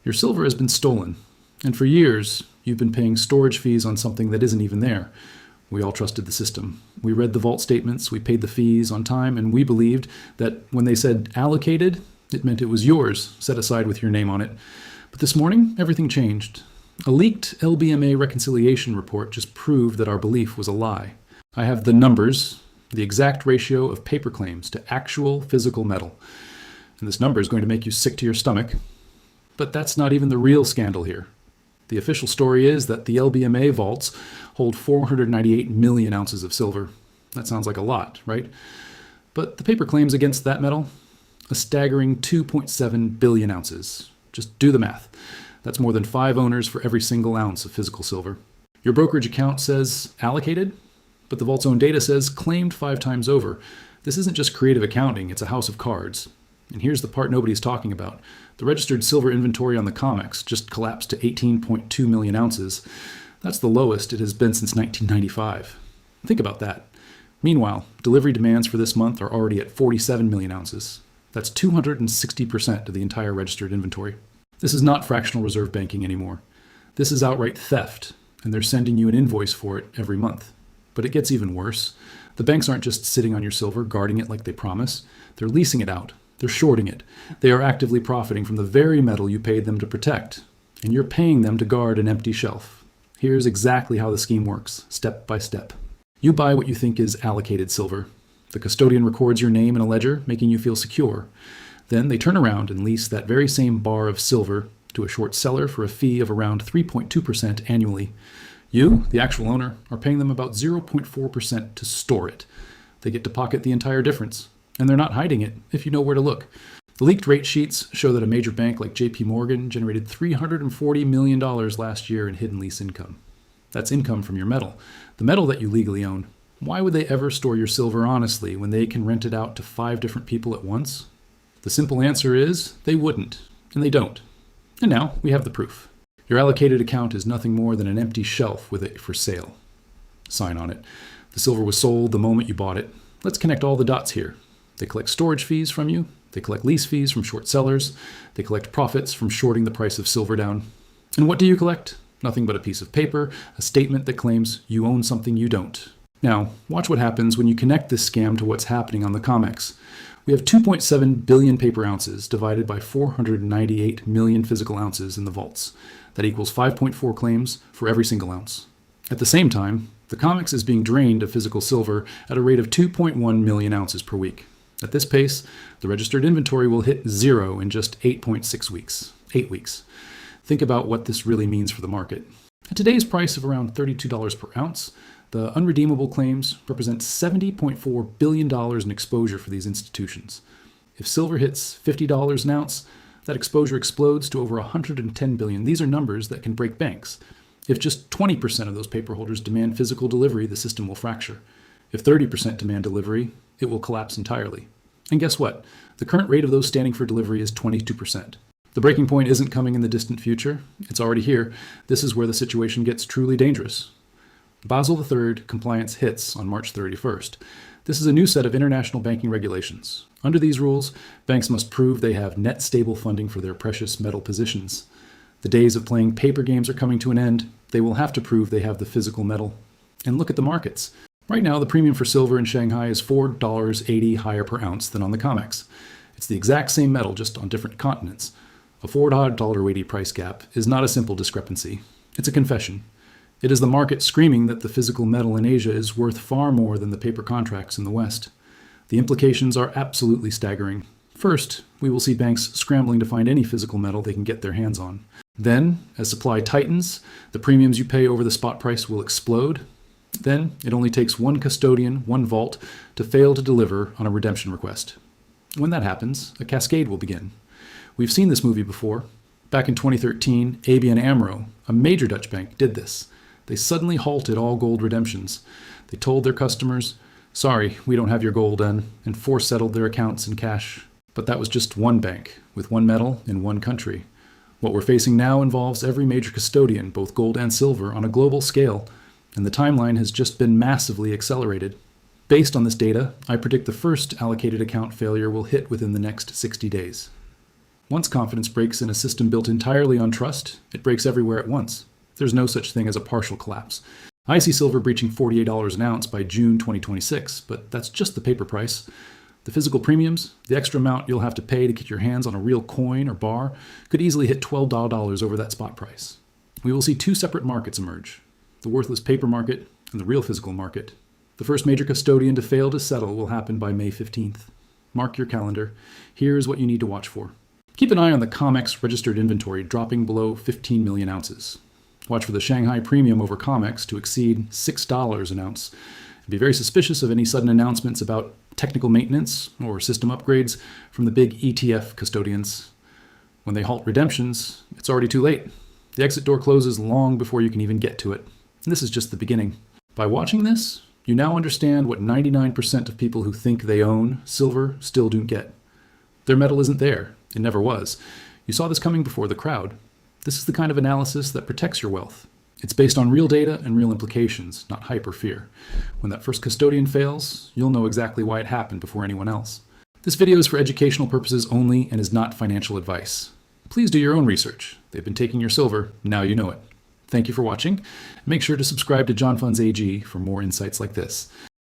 Your silver has been stolen, and for years, you've been paying storage fees on something that isn't even there. We all trusted the system. We read the vault statements, we paid the fees on time, and we believed that when they said allocated, it meant it was yours, set aside with your name on it. But this morning, everything changed. A leaked LBMA reconciliation report just proved that our belief was a lie. I have the numbers, the exact ratio of paper claims to actual physical metal. And this number is going to make you sick to your stomach. But that's not even the real scandal here. The official story is that the LBMA vaults hold 498 million ounces of silver. That sounds like a lot, right? But the paper claims against that metal? A staggering 2.7 billion ounces. Just do the math. That's more than 5 owners for every single ounce of physical silver. Your brokerage account says allocated, but the vault's own data says claimed 5 times over. This isn't just creative accounting, it's a house of cards. And here's the part nobody's talking about. The registered silver inventory on the COMEX just collapsed to 18.2 million ounces. That's the lowest it has been since 1995. Think about that. Meanwhile, delivery demands for this month are already at 47 million ounces. That's 260% of the entire registered inventory. This is not fractional reserve banking anymore. This is outright theft, and they're sending you an invoice for it every month. But it gets even worse. The banks aren't just sitting on your silver, guarding it like they promise. They're leasing it out. They're shorting it. They are actively profiting from the very metal you paid them to protect, and you're paying them to guard an empty shelf. Here's exactly how the scheme works, step by step. You buy what you think is allocated silver. The custodian records your name in a ledger, making you feel secure. Then they turn around and lease that very same bar of silver to a short seller for a fee of around 3.2% annually. You, the actual owner, are paying them about 0.4% to store it. They get to pocket the entire difference. And they're not hiding it, if you know where to look. The leaked rate sheets show that a major bank like JP Morgan generated $340 million last year in hidden lease income. That's income from your metal, the metal that you legally own. Why would they ever store your silver honestly when they can rent it out to 5 different people at once? The simple answer is they wouldn't, and they don't. And now we have the proof. Your allocated account is nothing more than an empty shelf with it for sale. Sign on it. The silver was sold the moment you bought it. Let's connect all the dots here. They collect storage fees from you. They collect lease fees from short sellers. They collect profits from shorting the price of silver down. And what do you collect? Nothing but a piece of paper, a statement that claims you own something you don't. Now, watch what happens when you connect this scam to what's happening on the COMEX. We have 2.7 billion paper ounces divided by 498 million physical ounces in the vaults. That equals 5.4 claims for every single ounce. At the same time, the COMEX is being drained of physical silver at a rate of 2.1 million ounces per week. At this pace, the registered inventory will hit 0 in just 8.6 weeks. 8 weeks. Think about what this really means for the market. At today's price of around $32 per ounce, the unredeemable claims represent $70.4 billion in exposure for these institutions. If silver hits $50 an ounce, that exposure explodes to over $110 billion. These are numbers that can break banks. If just 20% of those paper holders demand physical delivery, the system will fracture. If 30% demand delivery, it will collapse entirely. And guess what? The current rate of those standing for delivery is 22%. The breaking point isn't coming in the distant future. It's already here. This is where the situation gets truly dangerous. Basel III compliance hits on March 31st. This is a new set of international banking regulations. Under these rules, banks must prove they have net stable funding for their precious metal positions. The days of playing paper games are coming to an end. They will have to prove they have the physical metal. And look at the markets. Right now, the premium for silver in Shanghai is $4.80 higher per ounce than on the COMEX. It's the exact same metal, just on different continents. A $4.80 price gap is not a simple discrepancy. It's a confession. It is the market screaming that the physical metal in Asia is worth far more than the paper contracts in the West. The implications are absolutely staggering. First, we will see banks scrambling to find any physical metal they can get their hands on. Then, as supply tightens, the premiums you pay over the spot price will explode. Then, it only takes one custodian, one vault, to fail to deliver on a redemption request. When that happens, a cascade will begin. We've seen this movie before. Back in 2013, ABN AMRO, a major Dutch bank, did this. They suddenly halted all gold redemptions. They told their customers, "Sorry, we don't have your gold," and force settled their accounts in cash. But that was just one bank, with one metal in one country. What we're facing now involves every major custodian, both gold and silver, on a global scale, and the timeline has just been massively accelerated. Based on this data, I predict the first allocated account failure will hit within the next 60 days. Once confidence breaks in a system built entirely on trust, it breaks everywhere at once. There's no such thing as a partial collapse. I see silver breaching $48 an ounce by June 2026, but that's just the paper price. The physical premiums, the extra amount you'll have to pay to get your hands on a real coin or bar, could easily hit $12 over that spot price. We will see two separate markets emerge, the worthless paper market and the real physical market. The first major custodian to fail to settle will happen by May 15th. Mark your calendar. Here's what you need to watch for. Keep an eye on the COMEX registered inventory dropping below 15 million ounces. Watch for the Shanghai premium over COMEX to exceed $6 an ounce. And be very suspicious of any sudden announcements about technical maintenance or system upgrades from the big ETF custodians. When they halt redemptions, it's already too late. The exit door closes long before you can even get to it. And this is just the beginning. By watching this, you now understand what 99% of people who think they own silver still don't get. Their metal isn't there. It never was. You saw this coming before the crowd. This is the kind of analysis that protects your wealth. It's based on real data and real implications, not hype or fear. When that first custodian fails, you'll know exactly why it happened before anyone else. This video is for educational purposes only and is not financial advice. Please do your own research. They've been taking your silver, now you know it. Thank you for watching. Make sure to subscribe to JonFunds AG for more insights like this.